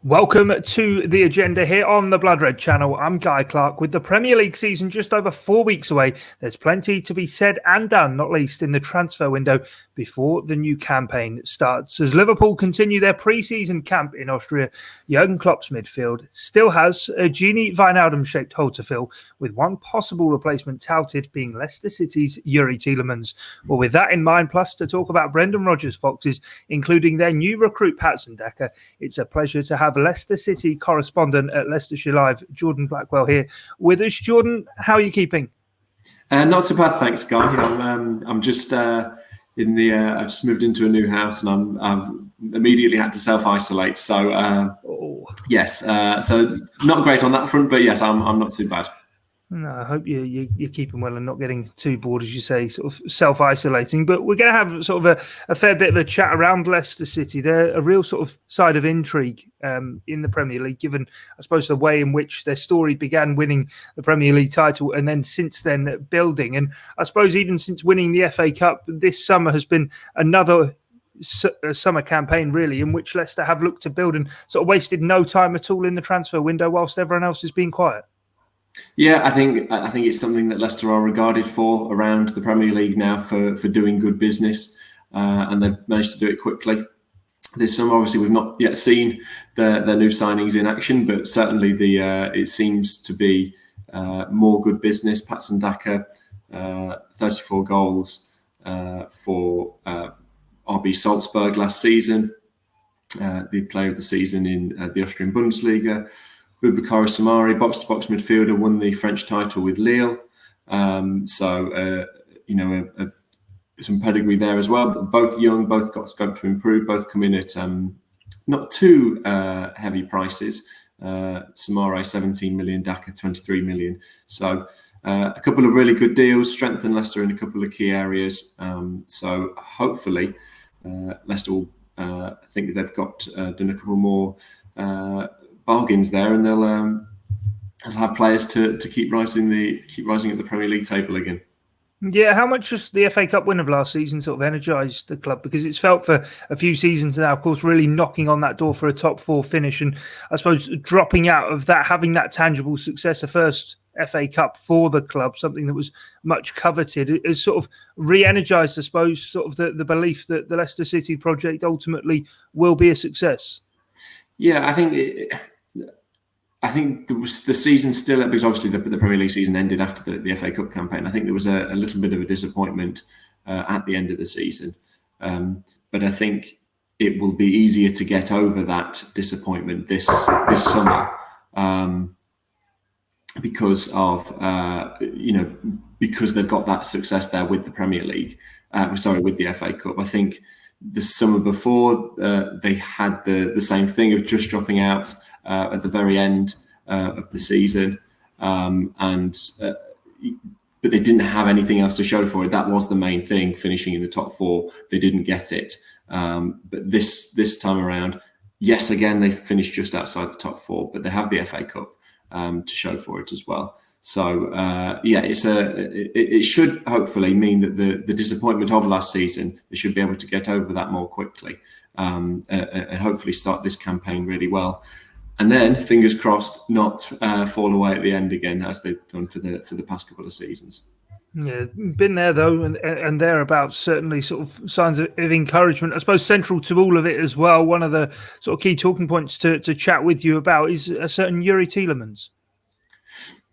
Welcome to the agenda here on the Blood Red channel. I'm Guy Clarke. With the Premier League season just over 4 weeks away, there's plenty to be said and done, not least in the transfer window before the new campaign starts. As Liverpool continue their pre-season camp in Austria, Jurgen Klopp's midfield still has a Gini Wijnaldum-shaped hole to fill, with one possible replacement touted being Leicester City's Youri Tielemans. Well, with that in mind, plus to talk about Brendan Rodgers' Foxes, including their new recruit Patson Daka, it's a pleasure to have Leicester City correspondent at Leicestershire Live, Jordan Blackwell, here with us. Jordan, how are you keeping? Not so bad, thanks, Guy. I'm just I just moved into a new house and I've immediately had to self-isolate. So yes, so not great on that front, but yes, I'm not too bad. No, I hope you're keeping well and not getting too bored, as you say, sort of self-isolating. But we're going to have sort of a fair bit of a chat around Leicester City. They're a real sort of side of intrigue in the Premier League, given, I suppose, the way in which their story began winning the Premier League title and then since then building. And I suppose even since winning the FA Cup, this summer has been another summer campaign, really, in which Leicester have looked to build and sort of wasted no time at all in the transfer window whilst everyone else has been quiet. Yeah, I think it's something that Leicester are regarded for around the Premier League now for doing good business, and they've managed to do it quickly. This summer, obviously, we've not yet seen their new signings in action, but certainly it seems to be more good business. Patson Daka, 34 goals for RB Salzburg last season, the player of the season in the Austrian Bundesliga. Boubakary Soumaré, box-to-box midfielder, won the French title with Lille. Some pedigree there as well. Both young, both got scope to improve, both come in at not too heavy prices. Soumaré, 17 million, Daka, 23 million. So a couple of really good deals, strengthen Leicester in a couple of key areas. So hopefully Leicester will, I think they've got done a couple more bargains there, and they'll have players to keep rising at the Premier League table again. Yeah, how much just the FA Cup win of last season sort of energised the club? Because it's felt for a few seasons now, of course, really knocking on that door for a top four finish, and I suppose dropping out of that, having that tangible success, a first FA Cup for the club, something that was much coveted, has sort of re-energised, I suppose, sort of the belief that the Leicester City project ultimately will be a success. Yeah, I think the season still, because obviously the Premier League season ended after the FA Cup campaign. I think there was a little bit of a disappointment at the end of the season. But I think it will be easier to get over that disappointment this summer because of because they've got that success there with the Premier League. With the FA Cup. I think the summer before they had the same thing of just dropping out at the very end of the season, but they didn't have anything else to show for it. That was the main thing, finishing in the top four. They didn't get it, but this time around, yes, again they finished just outside the top four, but they have the FA Cup to show for it as well. So it should hopefully mean that the disappointment of last season, they should be able to get over that more quickly, and hopefully start this campaign really well. And then, fingers crossed, not fall away at the end again, as they've done for the past couple of seasons. Yeah, been there though, and thereabouts, certainly sort of signs of encouragement. I suppose central to all of it as well, one of the sort of key talking points to chat with you about is a certain Youri Tielemans.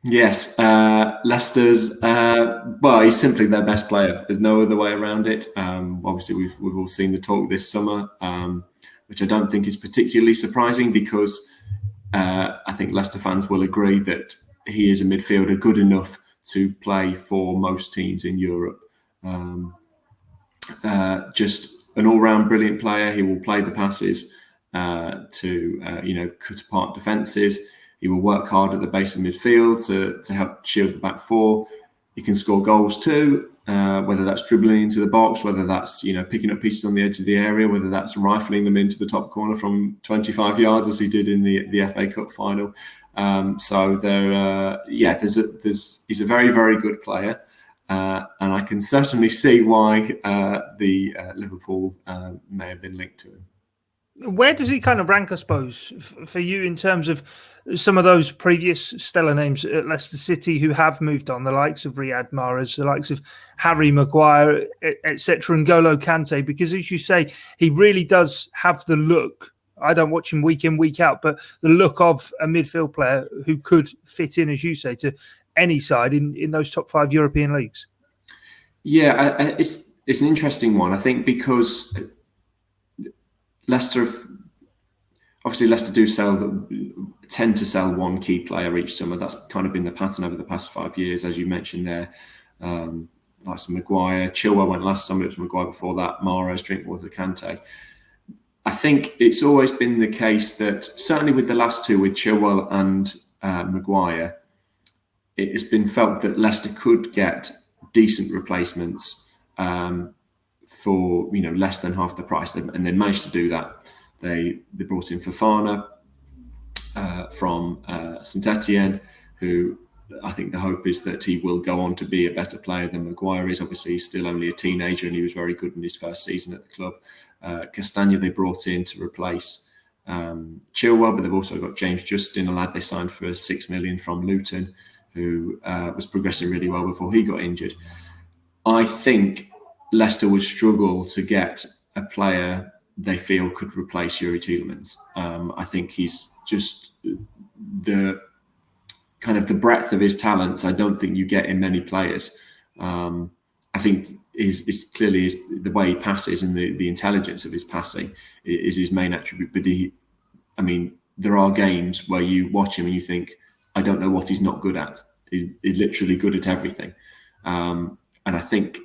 Yes, Leicester's, he's simply their best player. There's no other way around it. Obviously, we've all seen the talk this summer, which I don't think is particularly surprising because I think Leicester fans will agree that he is a midfielder good enough to play for most teams in Europe. Just an all-round brilliant player. He will play the passes to cut apart defences. He will work hard at the base of midfield to help shield the back four. He can score goals too, whether that's dribbling into the box, whether that's picking up pieces on the edge of the area, whether that's rifling them into the top corner from 25 yards as he did in the FA Cup final. So he's a very, very good player, and I can certainly see why the Liverpool may have been linked to him. Where does he kind of rank, I suppose, for you in terms of some of those previous stellar names at Leicester City who have moved on, the likes of Riyad Mahrez, the likes of Harry Maguire, etc., and N'Golo Kante? Because as you say, he really does have the look. I don't watch him week in, week out, but the look of a midfield player who could fit in, as you say, to any side in those top 5 European leagues. Yeah, it's an interesting one. I think because Leicester tend to sell one key player each summer. That's kind of been the pattern over the past 5 years, as you mentioned there. Like some Maguire, Chilwell went last summer. It was Maguire before that. Mahrez, Drinkwater, Kante. I think it's always been the case that certainly with the last two, with Chilwell and Maguire, it has been felt that Leicester could get decent replacements for less than half the price, and they managed to do that. They brought in Fofana from Saint Etienne, who I think the hope is that he will go on to be a better player than Maguire is. Obviously, he's still only a teenager, and he was very good in his first season at the club. Castagna they brought in to replace Chilwell, but they've also got James Justin, a lad they signed for $6 million from Luton, who was progressing really well before he got injured. I think Leicester would struggle to get a player they feel could replace Youri Tielemans. I think he's just the breadth of his talents. I don't think you get in many players. I think is clearly the way he passes and the intelligence of his passing is his main attribute. But there are games where you watch him and you think, I don't know what he's not good at. He's literally good at everything. And I think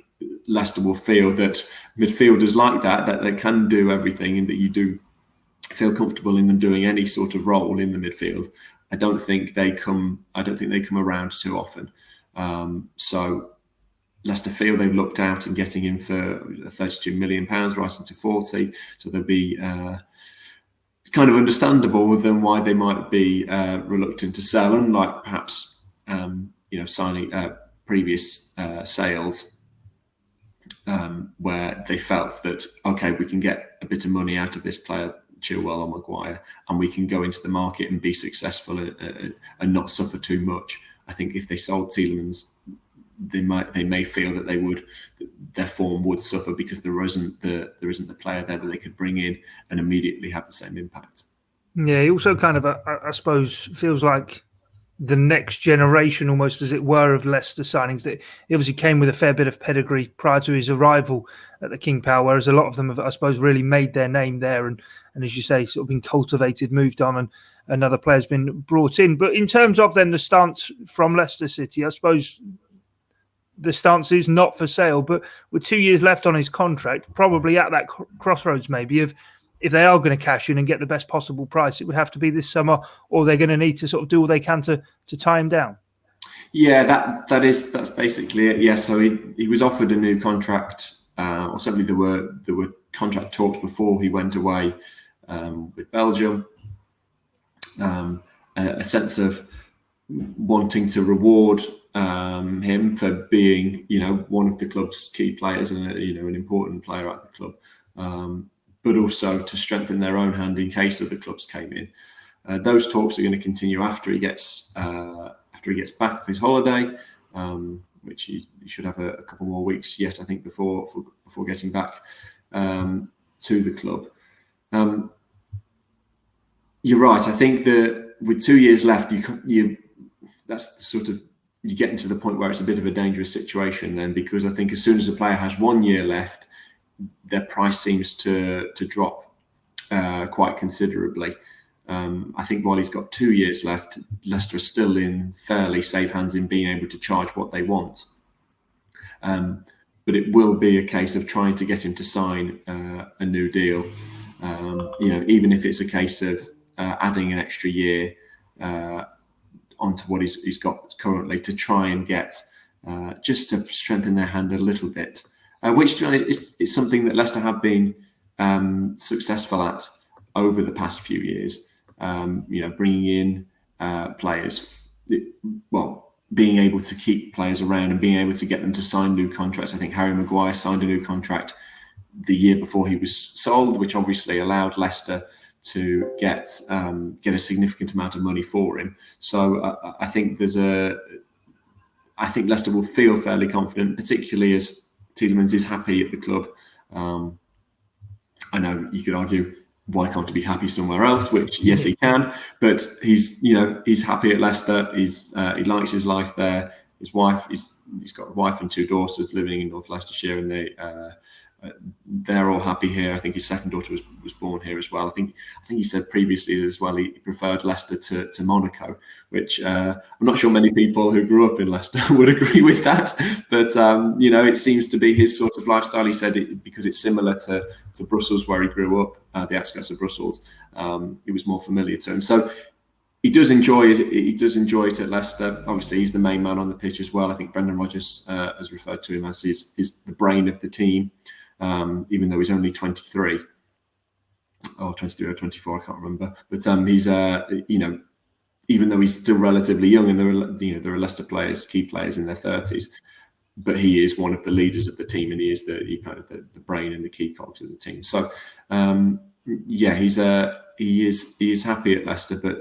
Leicester will feel that midfielders like that they can do everything and that you do feel comfortable in them doing any sort of role in the midfield. I don't think they come around too often. So Leicester feel they've looked out in getting him for £32 million, rising to 40. So there'll be it's kind of understandable with them why they might be reluctant to sell, unlike perhaps signing previous sales where they felt that, okay, we can get a bit of money out of this player, Chilwell or Maguire, and we can go into the market and be successful and not suffer too much. I think if they sold Tielemans, they may feel that their form would suffer because there isn't the player there that they could bring in and immediately have the same impact. Yeah, he also kind of, I suppose, feels like the next generation, almost as it were, of Leicester signings. That he obviously came with a fair bit of pedigree prior to his arrival at the King Power, whereas a lot of them have, I suppose, really made their name there and as you say, sort of been cultivated, moved on, and another player's been brought in. But in terms of then the stance from Leicester City, I suppose the stance is not for sale, but with 2 years left on his contract, probably at that crossroads maybe of if they are going to cash in and get the best possible price, it would have to be this summer, or they're going to need to sort of do all they can to tie him down. Yeah, that's basically it. Yeah, so he was offered a new contract, or certainly there were contract talks before he went away with Belgium. A sense of wanting to reward him for being, one of the club's key players and an important player at the club. But also to strengthen their own hand in case other clubs came in. Those talks are going to continue after he gets back off his holiday, which he should have a couple more weeks yet, I think, before getting back to the club. You're right. I think that with 2 years left, that's sort of you get into the point where it's a bit of a dangerous situation then, because I think as soon as a player has 1 year left, their price seems to drop quite considerably. I think while he's got 2 years left, Leicester is still in fairly safe hands in being able to charge what they want. But it will be a case of trying to get him to sign a new deal. Even if it's a case of adding an extra year onto what he's got currently to try and get just to strengthen their hand a little bit. Which, to be honest, is something that Leicester have been successful at over the past few years. Bringing in players, being able to keep players around and being able to get them to sign new contracts. I think Harry Maguire signed a new contract the year before he was sold, which obviously allowed Leicester to get a significant amount of money for him. So I think Leicester will feel fairly confident, particularly as Tielemans is happy at the club. I know you could argue, why can't he be happy somewhere else? Which, yes, he can, but he's happy at Leicester. He likes his life there. His wife, he's got a wife and two daughters living in North Leicestershire, and they're all happy here. I think his second daughter was born here as well. I think he said previously as well he preferred Leicester to Monaco, which I'm not sure many people who grew up in Leicester would agree with that. But it seems to be his sort of lifestyle. He said it because it's similar to Brussels, where he grew up, the outskirts of Brussels. It was more familiar to him. So he does enjoy it. He does enjoy it at Leicester. Obviously, he's the main man on the pitch as well. I think Brendan Rodgers has referred to him as he's the brain of the team. Even though he's only 23 or 23 or 24, I can't remember. But he's, even though he's still relatively young, and there are Leicester players, key players in their 30s, but he is one of the leaders of the team, and he is the brain and the key cogs of the team. So he is happy at Leicester, but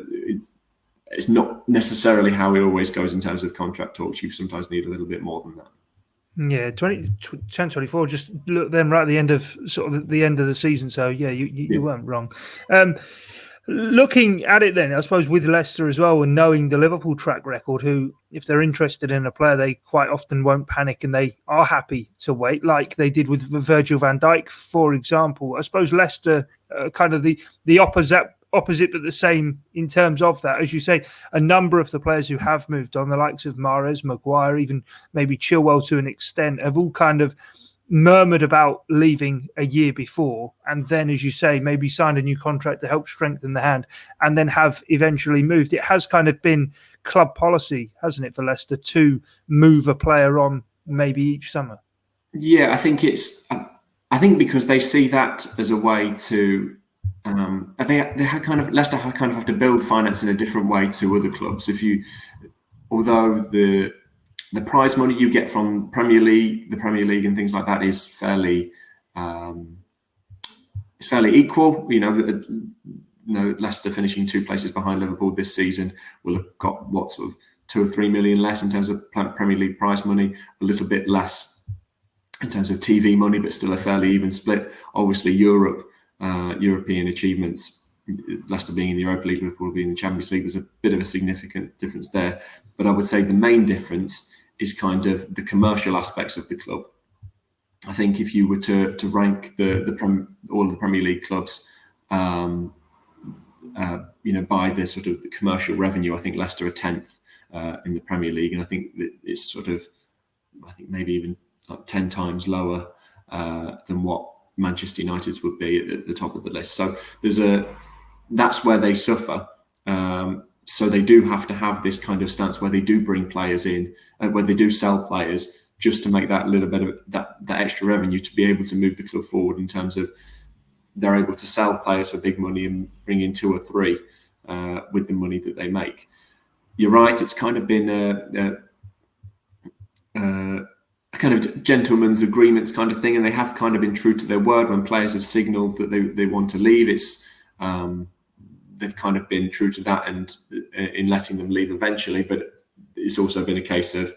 it's not necessarily how it always goes in terms of contract talks. You sometimes need a little bit more than that. Yeah, 2024, just look then right at the end of the end of the season. So yeah, you weren't wrong. Looking at it then, I suppose with Leicester as well, and knowing the Liverpool track record, who, if they're interested in a player, they quite often won't panic and they are happy to wait, like they did with Virgil van Dijk, for example. I suppose Leicester kind of the opposite, but the same in terms of that. As you say, a number of the players who have moved on, the likes of Mahrez, Maguire, even maybe Chilwell to an extent, have all kind of murmured about leaving a year before, and then, as you say, maybe signed a new contract to help strengthen the hand, and then have eventually moved. It has kind of been club policy, hasn't it, for Leicester to move a player on maybe each summer? Yeah, I think because they see that as a way to. Leicester kind of have to build finance in a different way to other clubs. Although the prize money you get from the Premier League and things like that is fairly equal. Leicester finishing 2 places behind Liverpool this season will have got sort of 2 or 3 million less in terms of Premier League prize money, a little bit less in terms of TV money, but still a fairly even split. Obviously, European achievements, Leicester being in the Europa League, Liverpool being in the Champions League, there's a bit of a significant difference there. But I would say the main difference is kind of the commercial aspects of the club. I think if you were to rank all of the Premier League clubs, by the sort of the commercial revenue, I think Leicester are 10th in the Premier League, and I think that it's maybe even like 10 times lower than what Manchester United's would be at the top of the list. So that's where they suffer. So they do have to have this kind of stance where they do bring players in, where they do sell players, just to make that little bit of that extra revenue to be able to move the club forward in terms of they're able to sell players for big money and bring in 2 or 3 with the money that they make. You're right, it's kind of been a kind of gentleman's agreements kind of thing, and they have kind of been true to their word when players have signalled that they want to leave. They've kind of been true to that and in letting them leave eventually, but it's also been a case of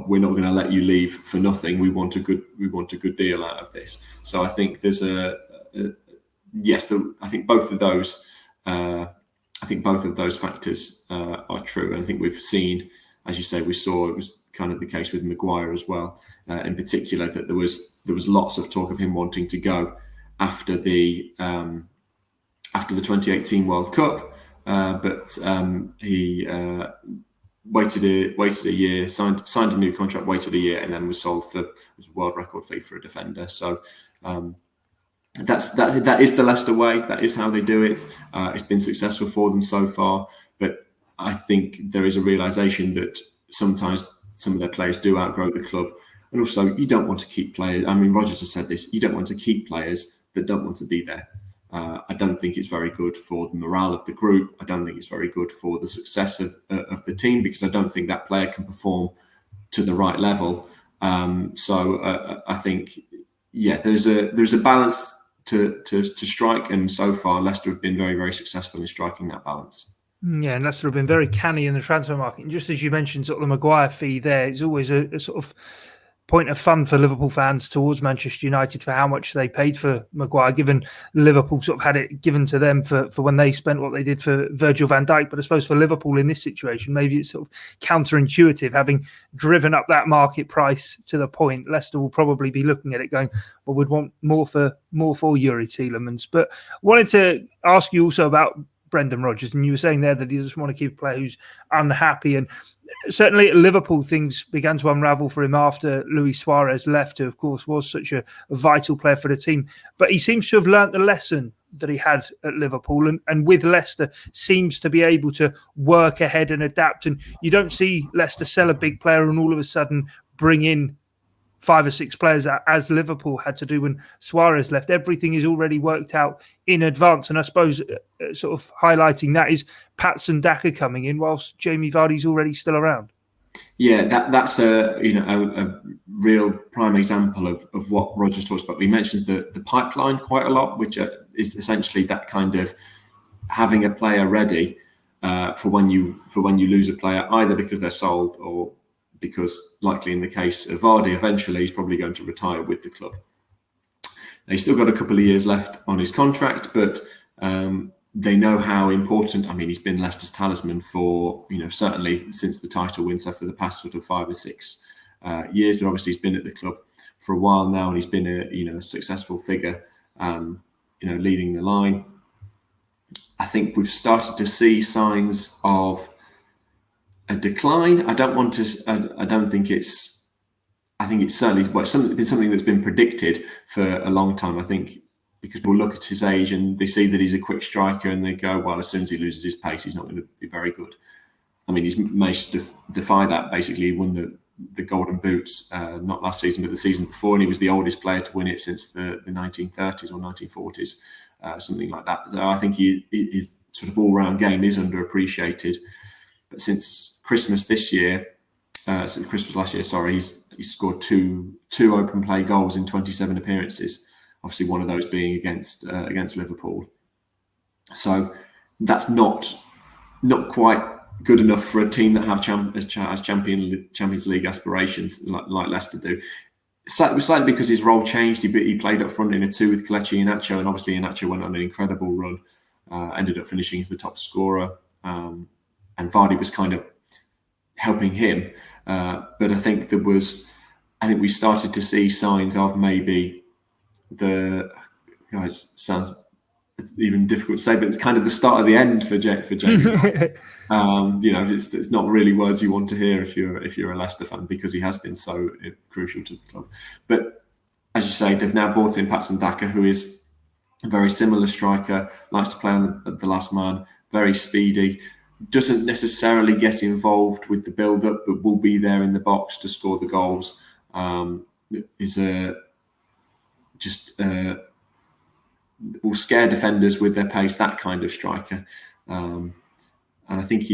we're not going to let you leave for nothing. We want a good deal out of this. So I think there's I think both of those factors are true, and I think we've seen, as you say, it was kind of the case with Maguire as well, in particular, that there was lots of talk of him wanting to go after the 2018 World Cup, but he waited a year, signed a new contract, waited a year, and then was sold for a world record fee for a defender. So that is the Leicester way. That is how they do it. It's been successful for them so far, but I think there is a realization that sometimes some of their players do outgrow the club, and also you don't want to keep players. I mean, Rodgers has said this: you don't want to keep players that don't want to be there. I don't think it's very good for the morale of the group. I don't think it's very good for the success of the team, because I don't think that player can perform to the right level. So I think there's a balance to strike, and so far Leicester have been very, very successful in striking that balance. Yeah, and Leicester have been very canny in the transfer market. And just as you mentioned, sort of the Maguire fee there, it's always a sort of point of fun for Liverpool fans towards Manchester United for how much they paid for Maguire, given Liverpool sort of had it given to them for when they spent what they did for Virgil van Dijk. But I suppose for Liverpool in this situation, maybe it's sort of counterintuitive, having driven up that market price to the point. Leicester will probably be looking at it going, well, we'd want more for Youri Tielemans. But wanted to ask you also about Brendan Rodgers, and you were saying there that he just want to keep a player who's unhappy, and certainly at Liverpool things began to unravel for him after Luis Suarez left, who of course was such a vital player for the team. But he seems to have learnt the lesson that he had at Liverpool, and with Leicester seems to be able to work ahead and adapt. And you don't see Leicester sell a big player and all of a sudden bring in 5 or 6 players as Liverpool had to do when Suarez left. Everything is already worked out in advance. And I suppose sort of highlighting that is Patson Daka coming in whilst Jamie Vardy's already still around. Yeah, that's a real prime example of what Rodgers talks about. He mentions the pipeline quite a lot, which is essentially that kind of having a player ready for when you lose a player, either because they're sold or because, likely in the case of Vardy, eventually he's probably going to retire with the club. Now, he's still got a couple of years left on his contract, but they know how important. I mean, he's been Leicester's talisman for, certainly since the title win, so for the past sort of 5 or 6 years. But obviously, he's been at the club for a while now, and he's been a successful figure, leading the line. I think we've started to see signs of a decline. I think it's certainly it's something that's been predicted for a long time. I think because people look at his age and they see that he's a quick striker and they go, well, as soon as he loses his pace, he's not going to be very good. I mean, he's managed to defy that. Basically, he won the Golden Boots, not last season, but the season before, and he was the oldest player to win it since the 1930s or 1940s, something like that. So I think his sort of all-round game is underappreciated. But since Christmas last year, he's scored two open play goals in 27 appearances. Obviously, one of those being against Liverpool. So that's not quite good enough for a team that have Champions League aspirations like Leicester do. Slightly because his role changed. He played up front in a 2 with Kelechi Iheanacho, and obviously Iheanacho went on an incredible run. Ended up finishing as the top scorer. And Vardy was kind of helping him, but I think we started to see signs of maybe sounds even difficult to say, but it's kind of the start of the end for Jamie. It's not really words you want to hear if you're a Leicester fan, because he has been so crucial to the club. But as you say, they've now brought in Patson Daka, who is a very similar striker, likes to play on the last man, very speedy. Doesn't necessarily get involved with the build-up, but will be there in the box to score the goals. Will scare defenders with their pace. That kind of striker, and I think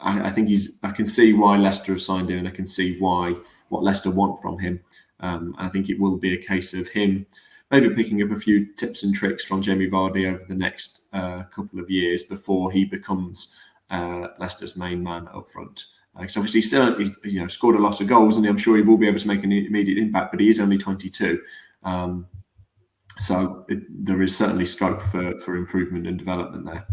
I can see why Leicester have signed him, and I can see what Leicester want from him. And I think it will be a case of him maybe picking up a few tips and tricks from Jamie Vardy over the next couple of years before he becomes Leicester's main man up front. Because obviously he's scored a lot of goals, and I'm sure he will be able to make an immediate impact, but he is only 22. So there is certainly scope for improvement and development there.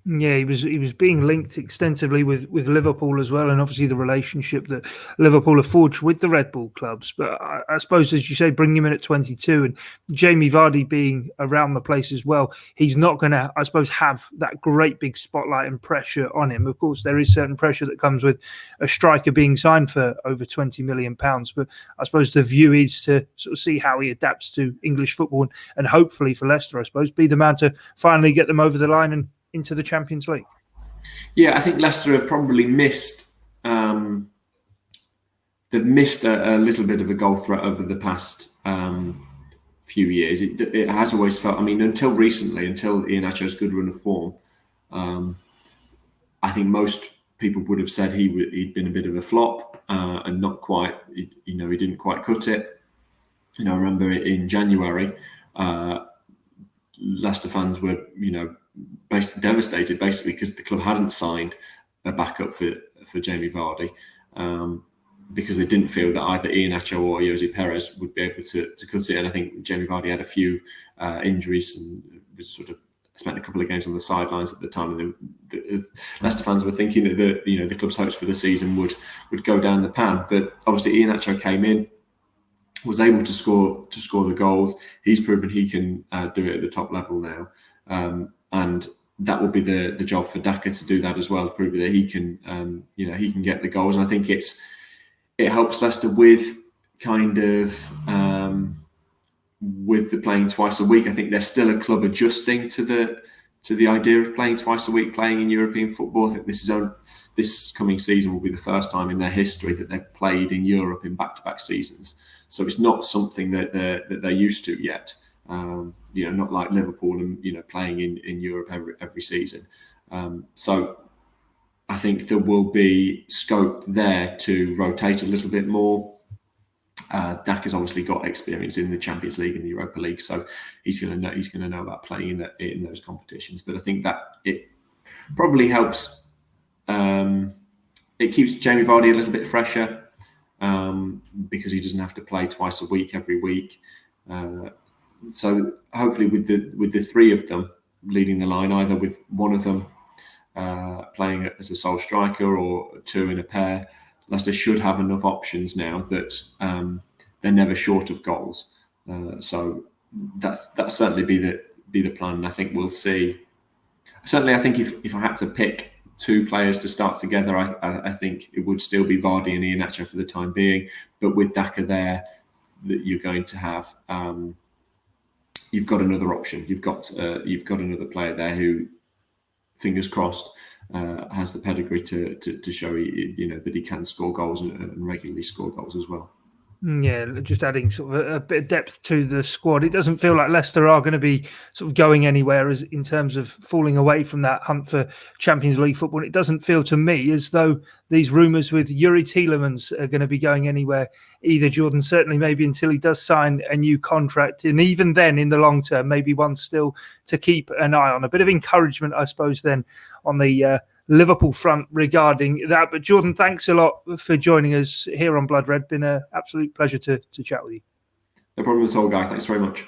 Yeah, he was being linked extensively with Liverpool as well, and obviously the relationship that Liverpool have forged with the Red Bull clubs. But I suppose, as you say, bring him in at 22, and Jamie Vardy being around the place as well, he's not going to, I suppose, have that great big spotlight and pressure on him. Of course, there is certain pressure that comes with a striker being signed for over £20 million. But I suppose the view is to sort of see how he adapts to English football, and hopefully for Leicester, I suppose, be the man to finally get them over the line and into the Champions League. Yeah, I think Leicester have probably missed. They've missed a little bit of a goal threat over the past few years. It has always felt. I mean, until recently, until Iheanacho's good run of form, I think most people would have said he'd been a bit of a flop and not quite. He didn't quite cut it. I remember in January, Leicester fans were, basically devastated, because the club hadn't signed a backup for Jamie Vardy, because they didn't feel that either Iheanacho or Jose Perez would be able to cut it. And I think Jamie Vardy had a few injuries and was sort of spent a couple of games on the sidelines at the time. And the Leicester fans were thinking that the club's hopes for the season would go down the pan. But obviously Iheanacho came in, was able to score the goals. He's proven he can do it at the top level now, and that will be the job for Daka to do that as well, to prove that he can he can get the goals. And I think it helps Leicester with kind of with the playing twice a week. I think they're still a club adjusting to the idea of playing twice a week, playing in European football. I think this coming season will be the first time in their history that they've played in Europe in back-to-back seasons. So it's not something that they're used to yet. Not like Liverpool and playing in Europe every season. So I think there will be scope there to rotate a little bit more. Daka's obviously got experience in the Champions League and the Europa League, so he's going to know about playing in those competitions. But I think that it probably helps. It keeps Jamie Vardy a little bit fresher. Because he doesn't have to play twice a week every week. So hopefully with the three of them leading the line, either with one of them playing as a sole striker or two in a pair, Leicester should have enough options now that they're never short of goals. So that's certainly be the plan. And I think we'll see. Certainly, I think if I had to pick two players to start together, I think it would still be Vardy and Iheanacho for the time being. But with Daka there, that you're going to have, you've got another option. You've got another player there who, fingers crossed, has the pedigree to show that he can score goals and regularly score goals as well. Yeah, just adding sort of a bit of depth to the squad. It doesn't feel like Leicester are going to be sort of going anywhere as in terms of falling away from that hunt for Champions League football. It doesn't feel to me as though these rumours with Youri Tielemans are going to be going anywhere either, Jordan. Certainly maybe until he does sign a new contract. And even then, in the long term, maybe one still to keep an eye on. A bit of encouragement, I suppose, then on the Liverpool front regarding that. But Jordan, thanks a lot for joining us here on Blood Red. Been an absolute pleasure to chat with you. No problem at all, Guy. Thanks very much.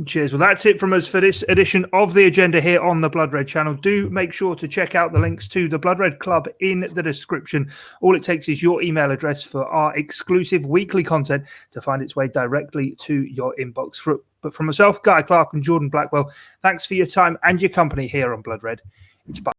Cheers. Well, that's it from us for this edition of The Agenda here on the Blood Red channel. Do make sure to check out the links to the Blood Red Club in the description. All it takes is your email address for our exclusive weekly content to find its way directly to your inbox. But from myself, Guy Clarke, and Jordan Blackwell, thanks for your time and your company here on Blood Red. It's bye.